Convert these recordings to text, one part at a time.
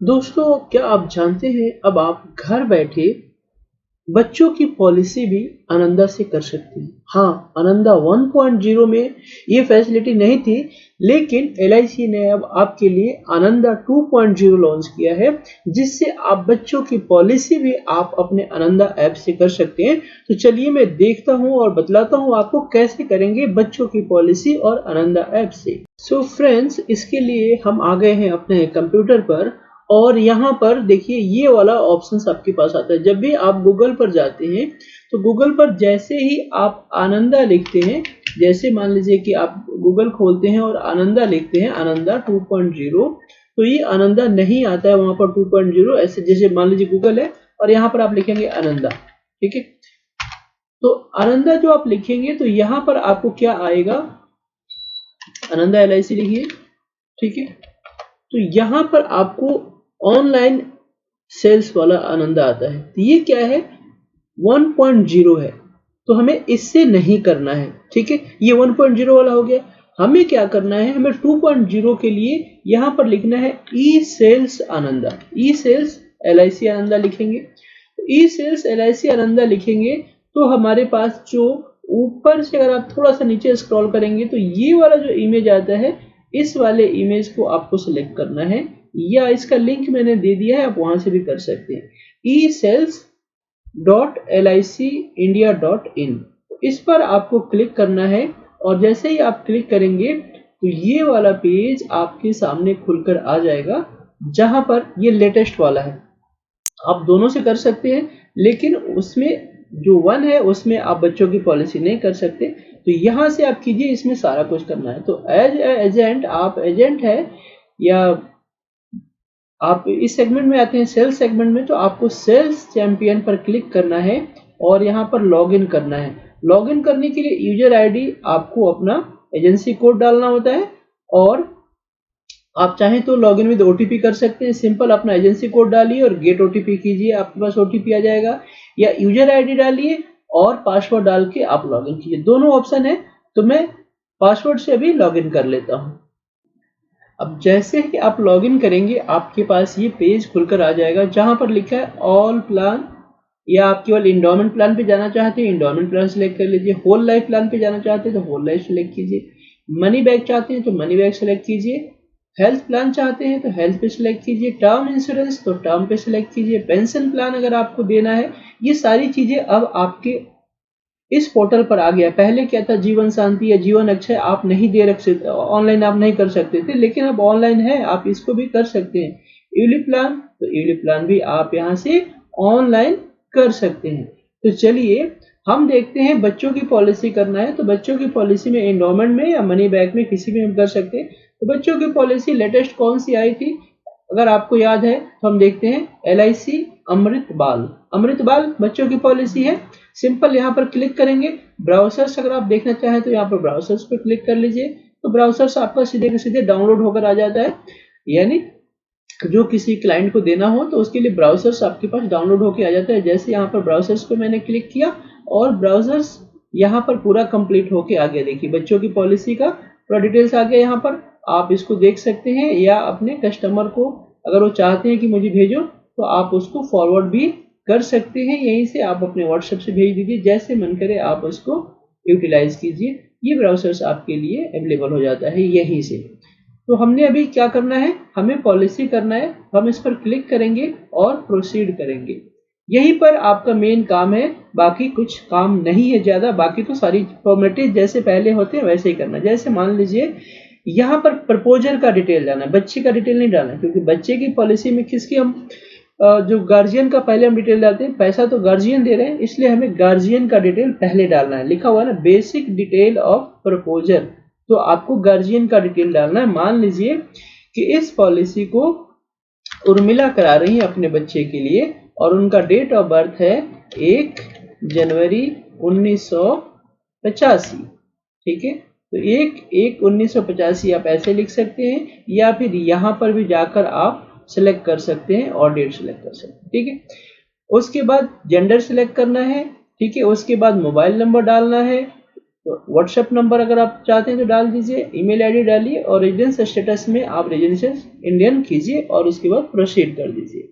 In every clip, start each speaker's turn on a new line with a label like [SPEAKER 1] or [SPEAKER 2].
[SPEAKER 1] दोस्तों, क्या आप जानते हैं अब आप घर बैठे बच्चों की पॉलिसी भी आनंदा से कर सकते हैं। हाँ, आनंदा 1.0 में ये फैसिलिटी नहीं थी, लेकिन एलआईसी ने अब आपके लिए आनंदा 2.0 लॉन्च किया है, जिससे आप बच्चों की पॉलिसी भी आप अपने आनंदा ऐप से कर सकते हैं। तो चलिए मैं देखता हूँ और बतलाता हूँ आपको कैसे करेंगे बच्चों की पॉलिसी और आनंदा ऐप से। सो फ्रेंड्स, इसके लिए हम आ गए हैं अपने कंप्यूटर पर और यहाँ पर देखिए ये वाला ऑप्शन आपके पास आता है। जब भी आप गूगल पर जाते हैं तो गूगल पर जैसे ही आप आनंदा लिखते हैं, जैसे मान लीजिए कि आप गूगल खोलते हैं और आनंदा लिखते हैं, आनंदा 2.0, तो ये आनंदा नहीं आता है वहां पर 2.0। ऐसे जैसे मान लीजिए गूगल है और यहाँ पर आप लिखेंगे आनंदा, ठीक है। तो आनंदा जो आप लिखेंगे तो यहाँ पर आपको क्या आएगा, आनंदा एलआईसी लिखिए, ठीक है। तो यहाँ पर आपको ऑनलाइन सेल्स वाला आनंदा आता है। तो ये क्या है, 1.0 है, तो हमें इससे नहीं करना है, ठीक है। ये 1.0 वाला हो गया। हमें क्या करना है, हमें 2.0 के लिए यहाँ पर लिखना है ई सेल्स आनंदा, ई सेल्स एलआईसी आनंदा लिखेंगे। तो ई सेल्स एलआईसी आनंदा लिखेंगे तो हमारे पास जो ऊपर से अगर आप थोड़ा सा नीचे स्क्रॉल करेंगे तो ये वाला जो इमेज आता है, इस वाले इमेज को आपको सिलेक्ट करना है, या इसका लिंक मैंने दे दिया है, आप वहां से भी कर सकते हैं, ecells.licindia.in। इस पर आपको क्लिक करना है और जैसे ही आप क्लिक करेंगे तो ये वाला पेज आपके सामने खुलकर आ जाएगा, जहां पर ये लेटेस्ट वाला है। आप दोनों से कर सकते हैं, लेकिन उसमें जो 1 है उसमें आप बच्चों की पॉलिसी नहीं कर सकते। तो यहां से आप कीजिए, इसमें सारा कुछ करना है। तो एज एजेंट, आप एजेंट है या आप इस सेगमेंट में आते हैं सेल्स सेगमेंट में, तो आपको सेल्स चैंपियन पर क्लिक करना है और यहाँ पर लॉगिन करना है। लॉगिन करने के लिए यूजर आईडी आपको अपना एजेंसी कोड डालना होता है, और आप चाहें तो लॉगिन विद ओटीपी कर सकते हैं। सिंपल अपना एजेंसी कोड डालिए और गेट ओटीपी कीजिए, आपके पास ओटीपी आ जाएगा, या यूजर आईडी डालिए और पासवर्ड डाल के आप लॉगिन कीजिए। दोनों ऑप्शन है, तो मैं पासवर्ड से अभी लॉगिन कर लेता हूं। अब जैसे ही आप लॉगिन करेंगे आपके पास ये पेज खुलकर आ जाएगा, जहां पर लिखा है ऑल प्लान, या आप केवल इंडोमेंट प्लान पे जाना चाहते हैं इंडोमेंट प्लान सिलेक्ट कर लीजिए, होल लाइफ प्लान पे जाना चाहते हैं तो होल लाइफ सिलेक्ट कीजिए, मनी बैक चाहते हैं तो मनी बैक सिलेक्ट कीजिए, हेल्थ प्लान चाहते हैं तो हेल्थ पे सिलेक्ट कीजिए, टर्म इंश्योरेंस तो टर्म पे सिलेक्ट कीजिए, पेंशन प्लान अगर आपको देना है। ये सारी चीजें अब आपके इस पोर्टल पर आ गया। पहले क्या था, जीवन शांति या जीवन अक्षय आप नहीं दे रख सकते, ऑनलाइन आप नहीं कर सकते थे, लेकिन अब ऑनलाइन है, आप इसको भी कर सकते हैं। यूलिप प्लान, तो यूलिप प्लान भी आप यहाँ से ऑनलाइन कर सकते हैं। तो चलिए हम देखते हैं, बच्चों की पॉलिसी करना है तो बच्चों की पॉलिसी में एंडोमेंट में या मनी बैक में किसी भी हम कर सकते हैं। तो बच्चों की पॉलिसी लेटेस्ट कौन सी आई थी, अगर आपको याद है तो हम देखते हैं, एलआईसी अमृत बाल, अमृत बाल बच्चों की पॉलिसी है। सिंपल यहाँ पर क्लिक करेंगे, ब्राउजर्स अगर आप देखना चाहें तो यहाँ पर ब्राउजर्स पर क्लिक कर लीजिए, तो ब्राउजर्स आपका सीधे के सीधे डाउनलोड होकर आ जाता है। यानी जो किसी क्लाइंट को देना हो तो उसके लिए ब्राउजर्स आपके पास डाउनलोड होकर आ जाता है। जैसे यहाँ पर ब्राउजर्स पे मैंने क्लिक किया और ब्राउजर्स यहाँ पर पूरा कंप्लीट होके आ गया। देखिए बच्चों की पॉलिसी का पूरा डिटेल्स आ गया, यहाँ पर आप इसको देख सकते हैं, या अपने कस्टमर को अगर वो चाहते हैं कि मुझे भेजो तो आप उसको फॉरवर्ड भी कर सकते हैं। यहीं से आप अपने व्हाट्सएप से भेज दीजिए, जैसे मन करे आप उसको यूटिलाइज कीजिए। ये ब्राउजर्स आपके लिए अवेलेबल हो जाता है यहीं से। तो हमने अभी क्या करना है, हमें पॉलिसी करना है, हम इस पर क्लिक करेंगे और प्रोसीड करेंगे। यहीं पर आपका मेन काम है, बाकी कुछ काम नहीं है ज्यादा। बाकी तो सारी फॉर्मेलिटीज जैसे पहले होते हैं वैसे ही करना। जैसे मान लीजिए यहाँ पर प्रपोजर का डिटेल डालना है, बच्चे का डिटेल नहीं डालना है, क्योंकि बच्चे की पॉलिसी में किसकी हम जो गार्जियन का पहले हम डिटेल डालते हैं, पैसा तो गार्जियन दे रहे हैं इसलिए हमें गार्जियन का डिटेल पहले डालना है। लिखा हुआ है ना, बेसिक डिटेल ऑफ प्रपोजर, तो आपको गार्जियन का डिटेल डालना है। मान लीजिए कि इस पॉलिसी को उर्मिला करा रही है अपने बच्चे के लिए और उनका डेट ऑफ बर्थ है 1 जनवरी 1985, ठीक है। तो 1/1/1985 आप ऐसे लिख सकते हैं, या फिर यहाँ पर भी जाकर आप सिलेक्ट कर सकते हैं और डेट सिलेक्ट कर सकते हैं, ठीक है। उसके बाद जेंडर सिलेक्ट करना है, ठीक है। उसके बाद मोबाइल नंबर डालना है, तो व्हाट्सएप नंबर अगर आप चाहते हैं तो डाल दीजिए, ईमेल आईडी डालिए और रेजिडेंस स्टेटस में आप रेजिडेंस इंडियन कीजिए और उसके बाद प्रोसीड कर दीजिए।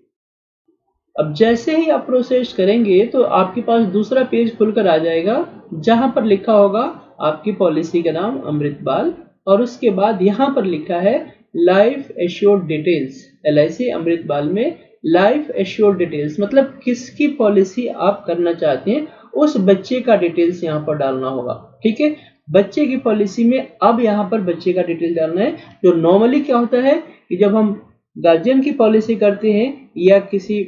[SPEAKER 1] अब जैसे ही आप प्रोसेस करेंगे तो आपके पास दूसरा पेज खुलकर आ जाएगा जहां पर लिखा होगा आपकी पॉलिसी का नाम अमृतपाल और उसके बाद यहाँ पर लिखा है life assured details. LIC Amritpal में लाइफ एश्योर्ड डिटेल्स मतलब किसकी पॉलिसी आप करना चाहते हैं उस बच्चे का डिटेल्स यहाँ पर डालना होगा। ठीक है, बच्चे की पॉलिसी में अब यहाँ पर बच्चे का डिटेल डालना है। जो नॉर्मली क्या होता है कि जब हम गार्जियन की पॉलिसी करते हैं या किसी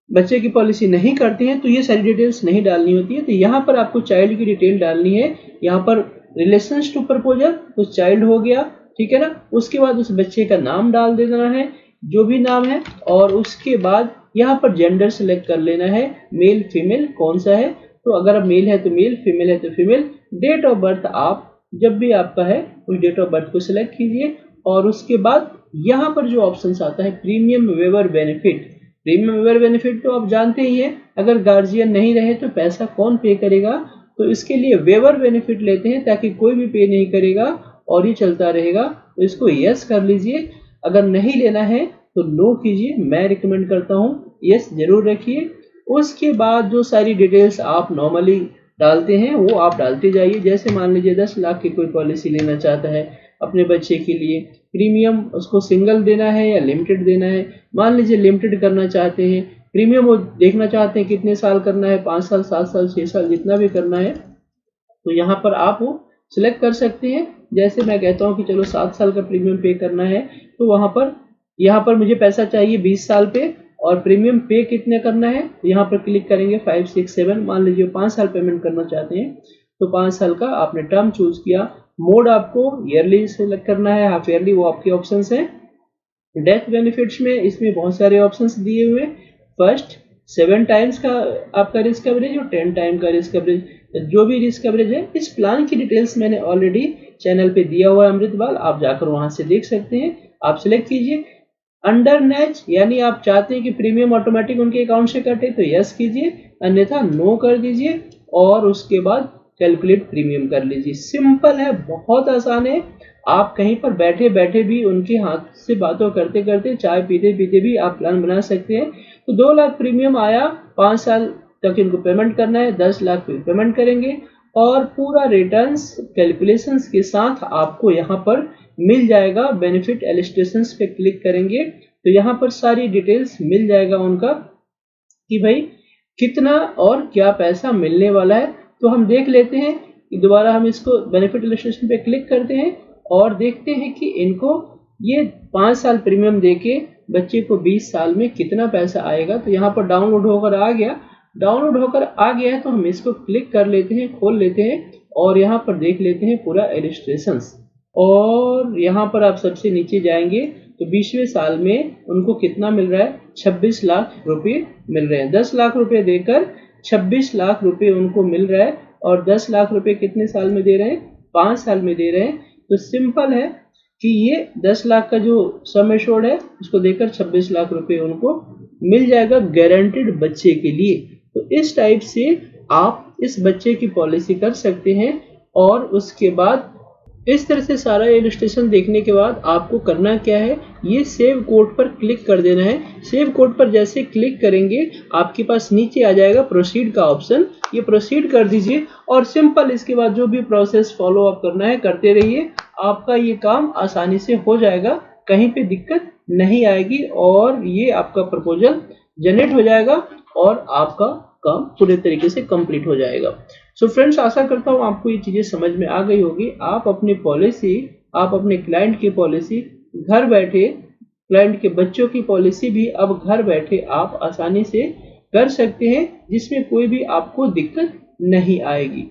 [SPEAKER 1] बच्चे की पॉलिसी नहीं करते हैं तो ये सारी डिटेल्स नहीं डालनी होती है। तो यहाँ पर आपको चाइल्ड की डिटेल डालनी है। यहाँ पर रिलेशंस टू प्रपोजल तो चाइल्ड हो गया, ठीक है ना। उसके बाद उस बच्चे का नाम डाल देना है, जो भी नाम है, और उसके बाद यहाँ पर जेंडर सेलेक्ट कर लेना है, मेल फीमेल कौन सा है। तो अगर अब मेल है तो मेल, फीमेल है तो फीमेल। डेट ऑफ बर्थ आप जब भी आपका है उस डेट ऑफ बर्थ को सिलेक्ट कीजिए और उसके बाद यहाँ पर जो ऑप्शन आता है premium waiver benefit. Premium waiver benefit तो आप जानते ही हैं, अगर गार्जियन नहीं रहे तो पैसा कौन पे करेगा। तो इसके लिए वेवर बेनिफिट लेते हैं ताकि कोई भी पे नहीं करेगा और ये चलता रहेगा। तो इसको यस कर लीजिए। अगर नहीं लेना है तो नो कीजिए, मैं रिकमेंड करता हूँ यस जरूर रखिए। उसके बाद जो सारी डिटेल्स आप नॉर्मली डालते हैं वो आप डालते जाइए। जैसे मान लीजिए 10 लाख की कोई पॉलिसी लेना चाहता है अपने बच्चे के लिए, प्रीमियम उसको सिंगल देना है या लिमिटेड देना है। मान लीजिए लिमिटेड करना चाहते हैं, प्रीमियम वो देखना चाहते हैं कितने साल करना है, 5 साल, 7 साल, 6 साल, जितना भी करना है तो यहाँ पर आप वो सिलेक्ट कर सकते हैं। जैसे मैं कहता हूँ कि चलो 7 साल का प्रीमियम पे करना है तो यहाँ पर मुझे पैसा चाहिए 20 साल पे और प्रीमियम पे कितने करना है, यहाँ पर क्लिक करेंगे 5, 6, 7। मान लीजिए 5 साल पेमेंट करना चाहते हैं तो 5 साल का आपने टर्म चूज किया। मोड आपको ईयरली सेलेक्ट करना है, हाफ ईयरली, वो आपके ऑप्शंस हैं। डेथ बेनिफिट्स में इसमें बहुत सारे ऑप्शंस दिए हुए हैं। फर्स्ट 7 टाइम्स का आपका रिस्क कवरेज और 10 टाइम का रिस्क कवरेज, जो भी रिस्क कवरेज है। इस प्लान की डिटेल्स मैंने ऑलरेडी चैनल पे दिया हुआ है अमृतपाल, आप जाकर वहां से देख सकते हैं। आप सिलेक्ट कीजिए। अंडर नेच यानी आप चाहते हैं कि प्रीमियम ऑटोमेटिक उनके अकाउंट से कटे तो यस कीजिए, अन्यथा नो कर दीजिए और उसके बाद कैलकुलेट प्रीमियम कर लीजिए। सिंपल है, बहुत आसान है। आप कहीं पर बैठे बैठे भी उनके हाथ से बातों करते करते, चाय पीते पीते भी आप प्लान बना सकते हैं। तो 2 लाख प्रीमियम आया, 5 साल तक इनको पेमेंट करना है, 10 लाख पेमेंट करेंगे और पूरा रिटर्न्स कैलकुलेशंस के साथ आपको यहाँ पर मिल जाएगा। बेनिफिट एलिस्ट्रेशंस पे क्लिक करेंगे तो यहाँ पर सारी डिटेल्स मिल जाएगा उनका कि भाई कितना और क्या पैसा मिलने वाला है। तो हम देख लेते हैं कि दोबारा हम इसको बेनिफिट इलस्ट्रेशन पे क्लिक करते हैं और देखते हैं कि इनको ये 5 साल प्रीमियम देके बच्चे को 20 साल में कितना पैसा आएगा। तो यहाँ पर डाउनलोड होकर आ गया। डाउनलोड होकर आ गया है तो हम इसको क्लिक कर लेते हैं, खोल लेते हैं और यहाँ पर देख लेते हैं पूरा इलस्ट्रेशंस। और यहाँ पर आप सबसे नीचे जाएंगे तो 20वें साल में उनको कितना मिल रहा है, 26 लाख रुपए मिल रहे हैं। 10 लाख रुपए देकर 26 लाख रुपए उनको मिल रहा है और 10 लाख रुपए कितने साल में दे रहे हैं, 5 साल में दे रहे हैं। तो सिंपल है कि ये 10 लाख का जो सम एश्योर्ड है उसको देकर 26 लाख रुपए उनको मिल जाएगा गारंटेड बच्चे के लिए। तो इस टाइप से आप इस बच्चे की पॉलिसी कर सकते हैं। और उसके बाद इस तरह से सारा इलस्ट्रेशन देखने के बाद आपको करना क्या है, ये सेव कोड पर क्लिक कर देना है। सेव कोड पर जैसे क्लिक करेंगे आपके पास नीचे आ जाएगा प्रोसीड का ऑप्शन, ये प्रोसीड कर दीजिए और सिंपल इसके बाद जो भी प्रोसेस फॉलो अप करना है करते रहिए। आपका ये काम आसानी से हो जाएगा, कहीं पे दिक्कत नहीं आएगी और ये आपका प्रपोजल जनरेट हो जाएगा और आपका काम पूरे तरीके से कंप्लीट हो जाएगा। सो फ्रेंड्स, आशा करता हूँ आपको ये चीजें समझ में आ गई होगी। आप अपनी पॉलिसी, आप अपने क्लाइंट की पॉलिसी घर बैठे, क्लाइंट के बच्चों की पॉलिसी भी अब घर बैठे आप आसानी से कर सकते हैं जिसमें कोई भी आपको दिक्कत नहीं आएगी।